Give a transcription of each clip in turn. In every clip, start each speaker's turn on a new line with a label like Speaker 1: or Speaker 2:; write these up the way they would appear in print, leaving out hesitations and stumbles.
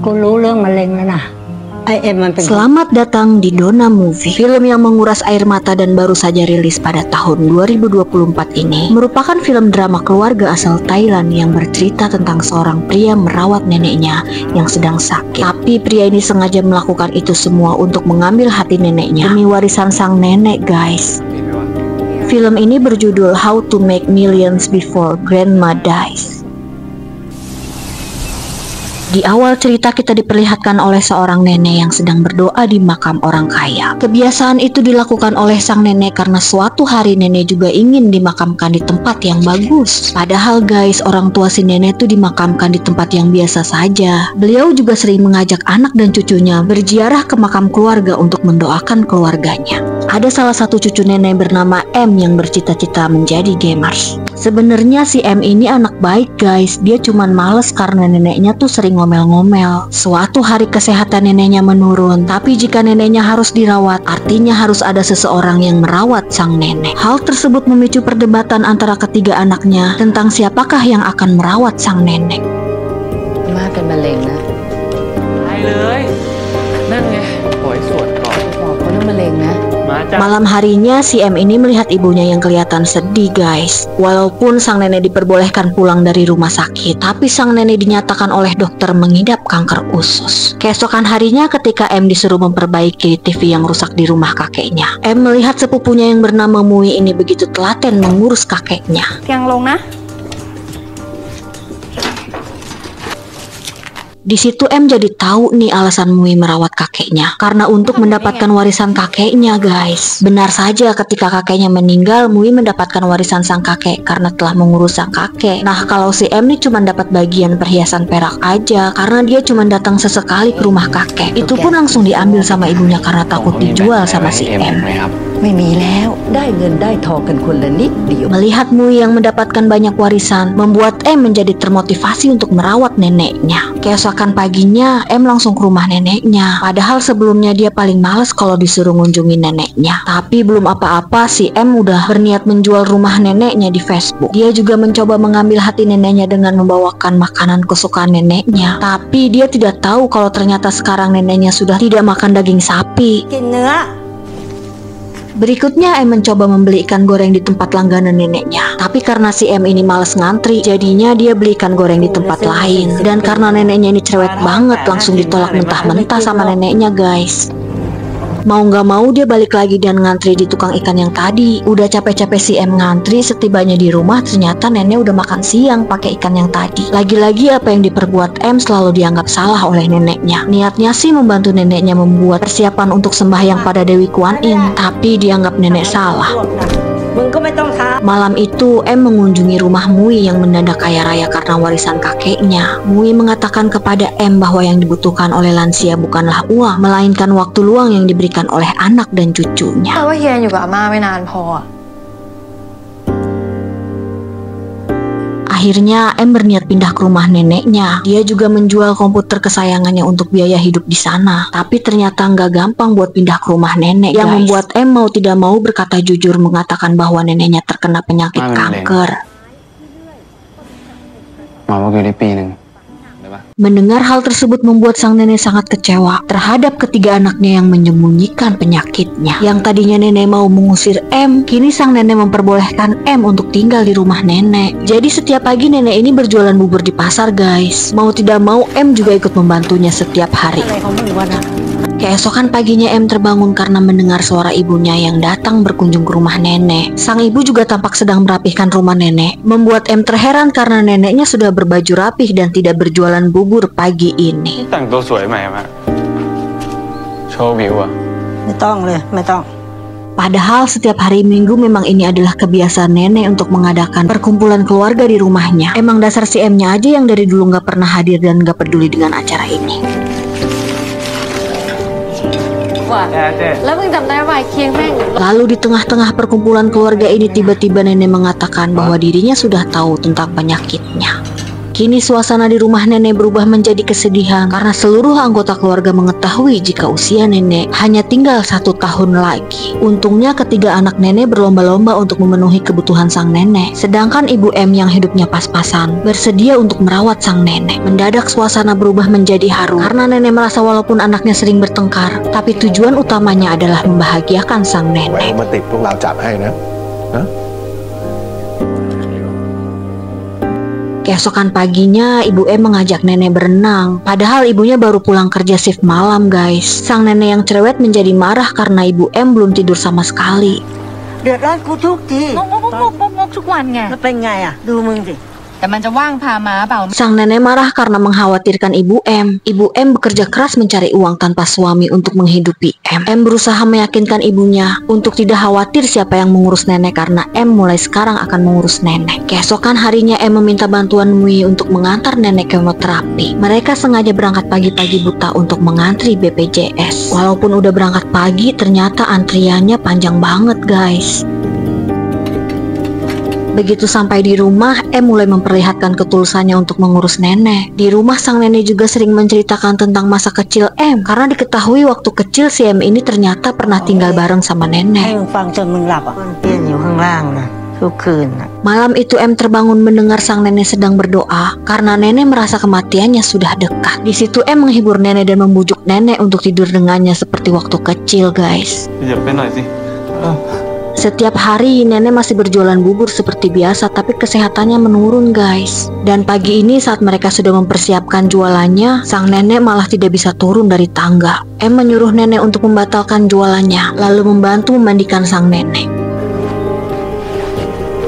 Speaker 1: กูรู้เรื่องมะเร็งแล้วนะ
Speaker 2: Selamat datang di Dona Movie. Film yang menguras air mata dan baru saja rilis pada tahun 2024 ini merupakan film drama keluarga asal Thailand yang bercerita tentang seorang pria merawat neneknya yang sedang sakit. Tapi pria ini sengaja melakukan itu semua untuk mengambil hati neneknya demi warisan sang nenek, guys. Film ini berjudul How to Make Millions Before Grandma Dies. Di awal cerita kita diperlihatkan oleh seorang nenek yang sedang berdoa di makam orang kaya. Kebiasaan itu dilakukan oleh sang nenek karena suatu hari nenek juga ingin dimakamkan di tempat yang bagus. Padahal guys, orang tua si nenek itu dimakamkan di tempat yang biasa saja. Beliau juga sering mengajak anak dan cucunya berziarah ke makam keluarga untuk mendoakan keluarganya. Ada salah satu cucu nenek bernama M yang bercita-cita menjadi gamers. Sebenarnya si M ini anak baik guys, dia cuman males karena neneknya tuh sering ngomel-ngomel. Suatu hari kesehatan neneknya menurun, tapi jika neneknya harus dirawat, artinya harus ada seseorang yang merawat sang nenek. Hal tersebut memicu perdebatan antara ketiga anaknya tentang siapakah yang akan merawat sang nenek.
Speaker 3: Maเป็นมะเร็งนะตายเลยนั่นไงป่วยสวดก่อนบอกเขาเรื่องมะเร็งนะ
Speaker 2: Malam harinya si M ini melihat ibunya yang kelihatan sedih guys. Walaupun sang nenek diperbolehkan pulang dari rumah sakit, tapi sang nenek dinyatakan oleh dokter mengidap kanker usus. Keesokan harinya ketika M disuruh memperbaiki TV yang rusak di rumah kakeknya, M melihat sepupunya yang bernama Mui ini begitu telaten mengurus kakeknya.
Speaker 4: Yang long nah.
Speaker 2: Di situ M jadi tahu nih alasan Mui merawat kakeknya, karena untuk mendapatkan warisan kakeknya guys. Benar saja ketika kakeknya meninggal, Mui mendapatkan warisan sang kakek karena telah mengurus sang kakek. Nah kalau si M nih cuma dapat bagian perhiasan perak aja karena dia cuma datang sesekali ke rumah kakek. Itu pun langsung diambil sama ibunya karena takut dijual sama si M. Melihat Mui yang mendapatkan banyak warisan membuat M menjadi termotivasi untuk merawat neneknya. Keesokan paginya M langsung ke rumah neneknya. Padahal sebelumnya dia paling males kalau disuruh ngunjungin neneknya. Tapi belum apa-apa si M udah berniat menjual rumah neneknya di Facebook. Dia juga mencoba mengambil hati neneknya dengan membawakan makanan kesukaan neneknya. Tapi dia tidak tahu kalau ternyata sekarang neneknya sudah tidak makan daging sapi. Berikutnya M mencoba membeli ikan goreng di tempat langganan neneknya. Tapi karena si M ini males ngantri, jadinya dia beli ikan goreng di tempat lain. Dan karena neneknya ini cerewet banget, langsung ditolak mentah-mentah sama neneknya guys. Mau gak mau dia balik lagi dan ngantri di tukang ikan yang tadi. Udah capek-capek si M ngantri, setibanya di rumah ternyata nenek udah makan siang pakai ikan yang tadi. Lagi-lagi apa yang diperbuat M selalu dianggap salah oleh neneknya. Niatnya sih membantu neneknya membuat persiapan untuk sembahyang pada Dewi Kuan Yin, tapi dianggap nenek salah. Malam itu M mengunjungi rumah Mui yang mendadak kaya raya karena warisan kakeknya. Mui mengatakan kepada M bahwa yang dibutuhkan oleh lansia bukanlah uang, melainkan waktu luang yang diberikan oleh anak dan cucunya. Akhirnya M berniat pindah ke rumah neneknya. Dia juga menjual komputer kesayangannya untuk biaya hidup di sana. Tapi ternyata nggak gampang buat pindah ke rumah nenek, yang membuat M mau tidak mau berkata jujur mengatakan bahwa neneknya terkena penyakit kanker. Mendengar hal tersebut membuat sang nenek sangat kecewa terhadap ketiga anaknya yang menyembunyikan penyakitnya. Yang tadinya nenek mau mengusir M, kini sang nenek memperbolehkan M untuk tinggal di rumah nenek. Jadi setiap pagi nenek ini berjualan bubur di pasar guys. Mau tidak mau M juga ikut membantunya setiap hari. Keesokan paginya M terbangun karena mendengar suara ibunya yang datang berkunjung ke rumah nenek. Sang ibu juga tampak sedang merapihkan rumah nenek, membuat M terheran karena neneknya sudah berbaju rapih dan tidak berjualan bubur pagi ini. Padahal setiap hari Minggu memang ini adalah kebiasaan nenek untuk mengadakan perkumpulan keluarga di rumahnya. Emang dasar si M-nya aja yang dari dulu gak pernah hadir dan gak peduli dengan acara ini. Lalu di tengah-tengah perkumpulan keluarga ini tiba-tiba nenek mengatakan bahwa dirinya sudah tahu tentang penyakitnya. Kini suasana di rumah nenek berubah menjadi kesedihan karena seluruh anggota keluarga mengetahui jika usia nenek hanya tinggal 1 tahun lagi. Untungnya ketiga anak nenek berlomba-lomba untuk memenuhi kebutuhan sang nenek, sedangkan Ibu M yang hidupnya pas-pasan bersedia untuk merawat sang nenek. Mendadak suasana berubah menjadi haru karena nenek merasa walaupun anaknya sering bertengkar, tapi tujuan utamanya adalah membahagiakan sang nenek. Keesokan paginya, Ibu M mengajak nenek berenang. Padahal ibunya baru pulang kerja shift malam, guys. Sang nenek yang cerewet menjadi marah karena Ibu M belum tidur sama sekali.
Speaker 1: เดือดร้อนกูทุกที
Speaker 3: งกทุกวันไง
Speaker 1: แล้วเป็นไงอ่ะ ดูมึงสิ
Speaker 3: แต่มันจะว่างพาม้าเปล่า
Speaker 2: Sang nenek marah karena mengkhawatirkan Ibu M. Ibu M bekerja keras mencari uang tanpa suami untuk menghidupi M. M berusaha meyakinkan ibunya untuk tidak khawatir siapa yang mengurus nenek karena M mulai sekarang akan mengurus nenek. Keesokan harinya M meminta bantuan Mui untuk mengantar nenek kemoterapi. Mereka sengaja berangkat pagi-pagi buta untuk mengantri BPJS. Walaupun udah berangkat pagi, ternyata antriannya panjang banget, guys. Begitu sampai di rumah, M mulai memperlihatkan ketulusannya untuk mengurus nenek. Di rumah sang nenek juga sering menceritakan tentang masa kecil M, karena diketahui waktu kecil si M ini ternyata pernah tinggal bareng sama
Speaker 1: ให้
Speaker 2: nenek.
Speaker 1: มึงฟังจนมึงหลับอ่ะเตี้ยนอยู่ข้างล่างนะทุกคืนน่ะ
Speaker 2: Malam itu M terbangun mendengar sang nenek sedang berdoa karena nenek merasa kematiannya sudah dekat. Di situ M menghibur nenek dan membujuk nenek untuk tidur dengannya seperti waktu kecil, guys. Setiap hari nenek masih berjualan bubur seperti biasa, tapi kesehatannya menurun, guys. Dan pagi ini saat mereka sudah mempersiapkan jualannya, sang nenek malah tidak bisa turun dari tangga. M menyuruh nenek untuk membatalkan jualannya, lalu membantu memandikan sang nenek.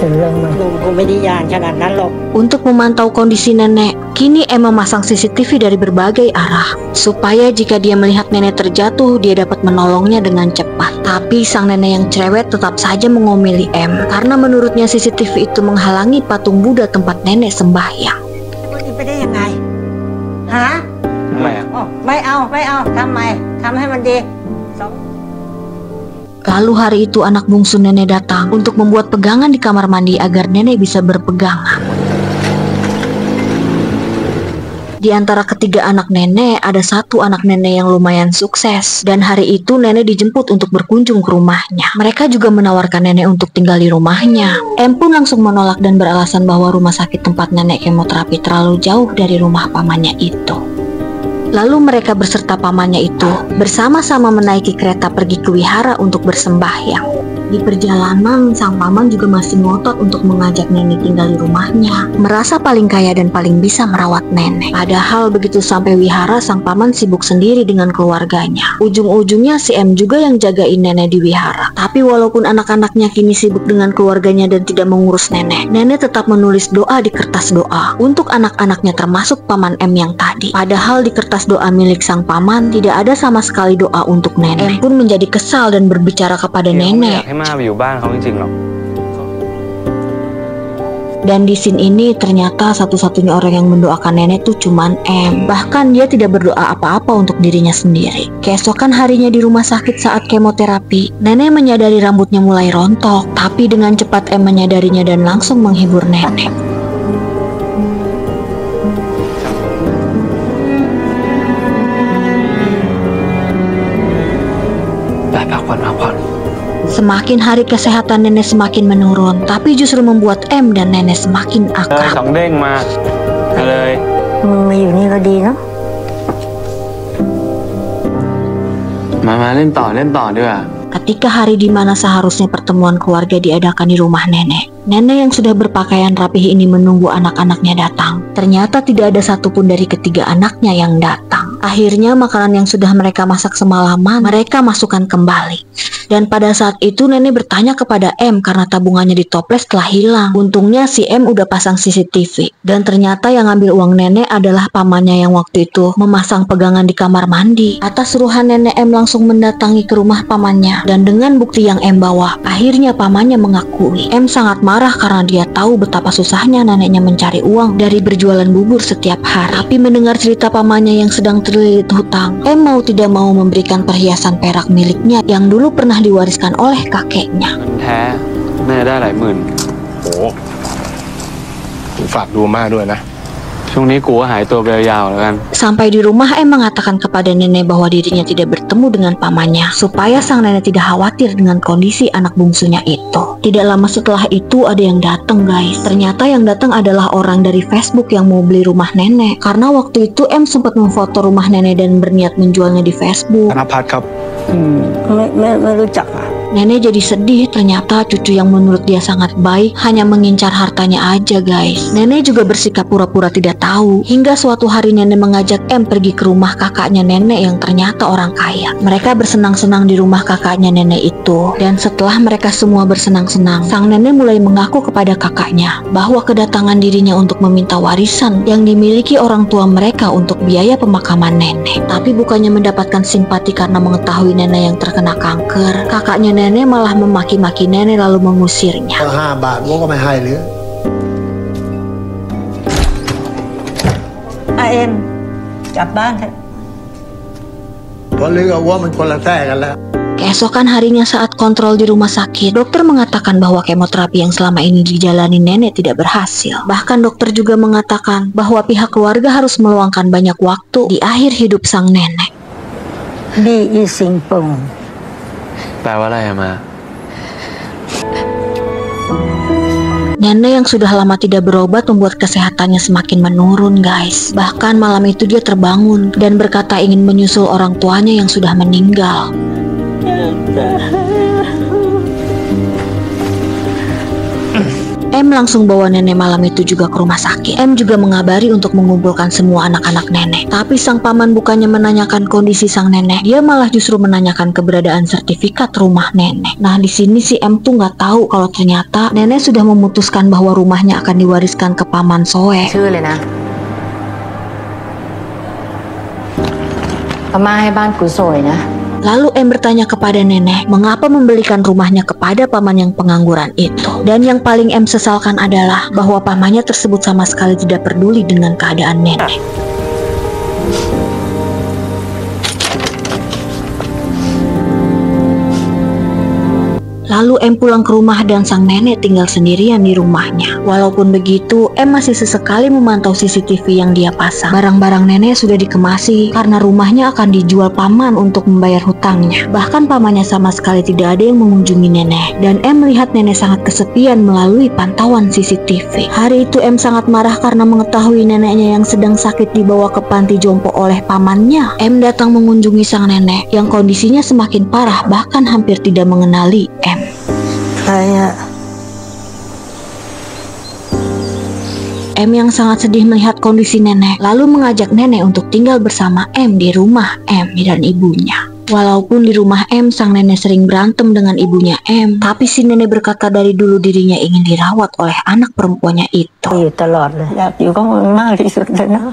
Speaker 1: เป็นเรื่องมันลุงกูไม่ได้ยานขนาดนั้นหรอก
Speaker 2: Untuk memantau kondisi nenek, kini M memasang CCTV dari berbagai arah, supaya jika dia melihat nenek terjatuh, dia dapat menolongnya dengan cepat. Tapi sang nenek yang cerewet tetap saja mengomeli M, karena menurutnya CCTV itu menghalangi patung Buddha tempat nenek sembahyang.
Speaker 1: มันจะไปได้ยังไงฮะ
Speaker 4: ไม่อะ
Speaker 1: อ๋อไม่เอาทำไมทำให้มันดีสอง
Speaker 2: Lalu hari itu anak bungsu nenek datang untuk membuat pegangan di kamar mandi agar nenek bisa berpegangan. Di antara ketiga anak nenek, ada satu anak nenek yang lumayan sukses. Dan hari itu nenek dijemput untuk berkunjung ke rumahnya. Mereka juga menawarkan nenek untuk tinggal di rumahnya. M pun langsung menolak dan beralasan bahwa rumah sakit tempat nenek kemoterapi terlalu jauh dari rumah pamannya itu. Lalu mereka berserta pamannya itu bersama-sama menaiki kereta pergi ke wihara untuk bersembahyang. Di perjalanan, sang paman juga masih ngotot untuk mengajak nenek tinggal di rumahnya, merasa paling kaya dan paling bisa merawat nenek. Padahal begitu sampai wihara, sang paman sibuk sendiri dengan keluarganya. Ujung-ujungnya si M juga yang jagain nenek di wihara. Tapi walaupun anak-anaknya kini sibuk dengan keluarganya dan tidak mengurus nenek, nenek tetap menulis doa di kertas doa untuk anak-anaknya termasuk paman M yang tadi. Padahal di kertas doa milik sang paman tidak ada sama sekali doa untuk nenek. M pun menjadi kesal dan berbicara kepada
Speaker 4: ไม่อยาก
Speaker 2: nenek.
Speaker 4: ให้มาอยู่บ้านเขาจริงๆหรอก
Speaker 2: Dan di scene ini ternyata satu-satunya orang yang mendoakan nenek tuh cuman M. Bahkan dia tidak berdoa apa-apa untuk dirinya sendiri. Keesokan harinya di rumah sakit saat kemoterapi, nenek menyadari rambutnya mulai rontok. Tapi dengan cepat M menyadarinya dan langsung menghibur nenek.
Speaker 4: ไปพักผ่อน
Speaker 2: Semakin hari kesehatan nenek semakin menurun, tapi justru membuat M dan nenek semakin
Speaker 4: ส
Speaker 2: akrab.
Speaker 4: องเด้งมาเลย
Speaker 1: มึงมาอยู่นี่ก็ดีเนาะ
Speaker 4: มาเล่นต่อดีกว่า
Speaker 2: Ketika hari di mana seharusnya pertemuan keluarga diadakan di rumah nenek, nenek yang sudah berpakaian rapih ini menunggu anak-anaknya datang. Ternyata tidak ada satupun dari ketiga anaknya yang datang. Akhirnya makanan yang sudah mereka masak semalaman, mereka masukkan kembali. Dan pada saat itu nenek bertanya kepada M karena tabungannya di toples telah hilang. Untungnya si M udah pasang CCTV. Dan ternyata yang ngambil uang nenek adalah pamannya yang waktu itu memasang pegangan di kamar mandi. Atas suruhan nenek, M langsung mendatangi ke rumah pamannya. Dan dengan bukti yang M bawa, akhirnya pamannya mengakui. M sangat marah karena dia tahu betapa susahnya neneknya mencari uang dari berjualan bubur setiap hari. Tapi mendengar cerita pamannya yang sedang terlilit hutang, M mau tidak mau memberikan perhiasan perak miliknya yang dulu pernah diwariskan oleh kakeknya.
Speaker 4: เงินแท้แม่ได้หลายหมื่น
Speaker 5: โอ้ฝากดูอาม่าด้วยนะ
Speaker 4: ช่วงนี้กูก็หายตัวไปยาวๆแล้วกัน
Speaker 2: Sampai di rumah M mengatakan kepada nenek bahwa dirinya tidak bertemu dengan pamannya supaya sang nenek tidak khawatir dengan kondisi anak bungsunya itu. Tidak lama setelah itu ada yang datang guys. Ternyata yang datang adalah orang dari Facebook yang mau beli rumah nenek. Karena waktu itu M sempat memfoto rumah nenek dan berniat menjualnya di Facebook.
Speaker 5: ธนภัทรครับ
Speaker 1: ไม่รู้จักอ่ะ
Speaker 2: Nenek jadi sedih, ternyata cucu yang menurut dia sangat baik hanya mengincar hartanya aja guys. Nenek juga bersikap pura-pura tidak tahu. Hingga suatu hari nenek mengajak M pergi ke rumah kakaknya nenek yang ternyata orang kaya. Mereka bersenang-senang di rumah kakaknya nenek itu. Dan setelah mereka semua bersenang-senang, sang nenek mulai mengaku kepada kakaknya bahwa kedatangan dirinya untuk meminta warisan yang dimiliki orang tua mereka untuk biaya pemakaman nenek. Tapi bukannya mendapatkan simpati karena mengetahui nenek yang terkena kanker, kakaknya nenek malah memaki-maki nenek lalu mengusirnya.
Speaker 5: 5 บาทกูก็ไม่ให้หรือ
Speaker 1: เอ็มกลับบ้านเถอะ
Speaker 5: เพราะลือกับว่ามันคนละแท้กันแล้ว
Speaker 2: Keesokan harinya saat kontrol di rumah sakit, dokter mengatakan bahwa kemoterapi yang selama ini dijalani nenek tidak berhasil. Bahkan dokter juga mengatakan bahwa pihak keluarga harus meluangkan banyak waktu di akhir hidup sang nenek.
Speaker 1: ดีอีสิงปง
Speaker 4: แปลว่าอะไรอะมา
Speaker 2: Nenek yang sudah lama tidak berobat membuat kesehatannya semakin menurun guys. Bahkan malam itu dia terbangun dan berkata ingin menyusul orang tuanya yang sudah meninggal. M langsung bawa nenek malam itu juga ke rumah sakit. M juga mengabari untuk mengumpulkan semua anak-anak nenek. Tapi sang paman bukannya menanyakan kondisi sang nenek, dia malah justru menanyakan keberadaan sertifikat rumah nenek. Nah di sini si M tuh nggak tahu kalau ternyata nenek sudah memutuskan bahwa rumahnya akan diwariskan ke paman Soe.
Speaker 3: ชื่อเลยนะอาม่าให้บ้านกูสวยนะ
Speaker 2: Lalu M bertanya kepada nenek mengapa membelikan rumahnya kepada paman yang pengangguran itu. Dan yang paling M sesalkan adalah bahwa pamannya tersebut sama sekali tidak peduli dengan keadaan nenek. Lalu M pulang ke rumah dan sang nenek tinggal sendirian di rumahnya. Walaupun begitu, M masih sesekali memantau CCTV yang dia pasang. Barang-barang nenek sudah dikemasi karena rumahnya akan dijual paman untuk membayar hutangnya. Bahkan pamannya sama sekali tidak ada yang mengunjungi nenek. Dan M melihat nenek sangat kesepian melalui pantauan CCTV. Hari itu M sangat marah karena mengetahui neneknya yang sedang sakit dibawa ke panti jompo oleh pamannya. M datang mengunjungi sang nenek yang kondisinya semakin parah bahkan hampir tidak mengenali M.
Speaker 1: ใครอ่ะ
Speaker 2: M yang sangat sedih melihat kondisi nenek lalu mengajak nenek untuk tinggal bersama M di rumah M dan ibunya. Walaupun di rumah M sang nenek sering berantem dengan ibunya M, tapi si nenek berkata dari dulu dirinya ingin dirawat oleh anak perempuannya itu.
Speaker 1: อยู่ตลอดเลยอยากอยู่กับมันมากที่สุดเลยนะ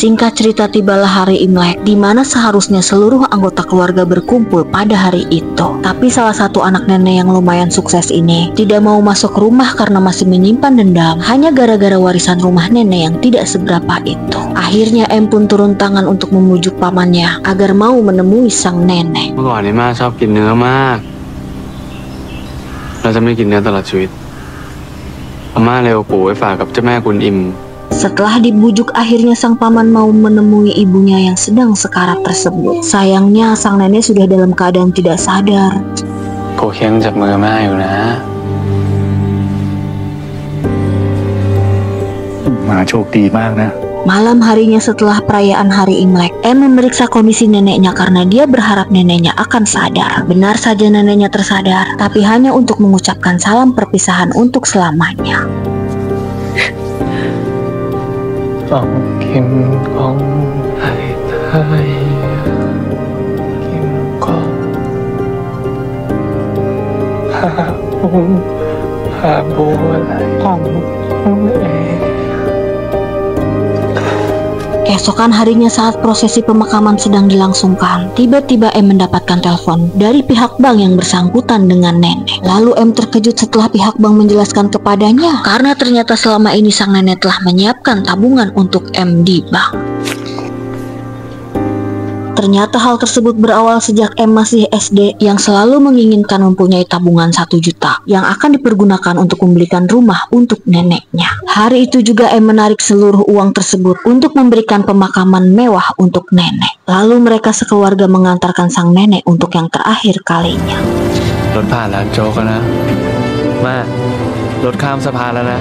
Speaker 2: Singkat cerita tibalah hari Imlek di mana seharusnya seluruh anggota keluarga berkumpul pada hari itu. Tapi salah satu anak nenek yang lumayan sukses ini tidak mau masuk rumah karena masih menyimpan dendam hanya gara-gara warisan rumah nenek yang tidak seberapa itu. Akhirnya M pun turun tangan untuk memujuk pamannya agar mau menemui sang nenek.
Speaker 4: เมื่อก่อนนี่มาชอบกินเนื้อมาก เราจะไม่กินเนื้อตลอดชีวิตอาม่าเลยเอาปู่ไว้ฝากกับเจ้าแม่กุนอิม
Speaker 2: Setelah dibujuk akhirnya sang paman mau menemui ibunya yang sedang sekarat tersebut. Sayangnya sang nenek sudah dalam keadaan tidak sadar.
Speaker 4: กูเคียงจับมืออาม่าอยู่นะ
Speaker 5: มาโชคดีมากนะ
Speaker 2: Malam harinya setelah perayaan hari Imlek, M memeriksa kondisi neneknya karena dia berharap neneknya akan sadar. Benar saja neneknya tersadar, tapi hanya untuk mengucapkan salam perpisahan untuk selamanya.
Speaker 4: ต้องกินของไทยกินของหาบุญหาบัวไหลของเอง
Speaker 2: Keesokan harinya saat prosesi pemakaman sedang dilangsungkan, tiba-tiba M mendapatkan telepon dari pihak bank yang bersangkutan dengan nenek. Lalu M terkejut setelah pihak bank menjelaskan kepadanya karena ternyata selama ini sang nenek telah menyiapkan tabungan untuk M di bank. ternyata hal tersebut berawal sejak M masih SD yang selalu menginginkan mempunyai tabungan 1 juta yang akan dipergunakan untuk membelikan rumah untuk neneknya. Hari itu juga M menarik seluruh uang tersebut untuk memberikan pemakaman mewah untuk nenek. Lalu mereka sekeluarga mengantarkan sang nenek untuk yang terakhir kalinya.
Speaker 4: รถผ่านแล้วโจ๊กแล้วนะ มารถข้ามสะพานแล้วนะ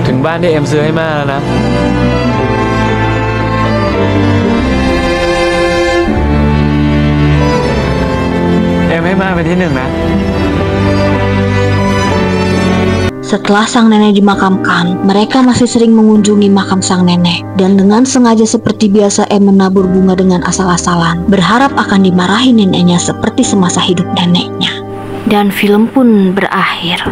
Speaker 4: ถึงบ้านที่เอ็มซื้อให้มาแล้วนะ เอ็มให้มาเป็นที่หนึ่งนะ
Speaker 2: Setelah sang nenek dimakamkan, mereka masih sering mengunjungi makam sang nenek. Dan dengan sengaja seperti biasa M menabur bunga dengan asal-asalan, berharap akan dimarahi neneknya seperti semasa hidup neneknya. Dan film pun berakhir.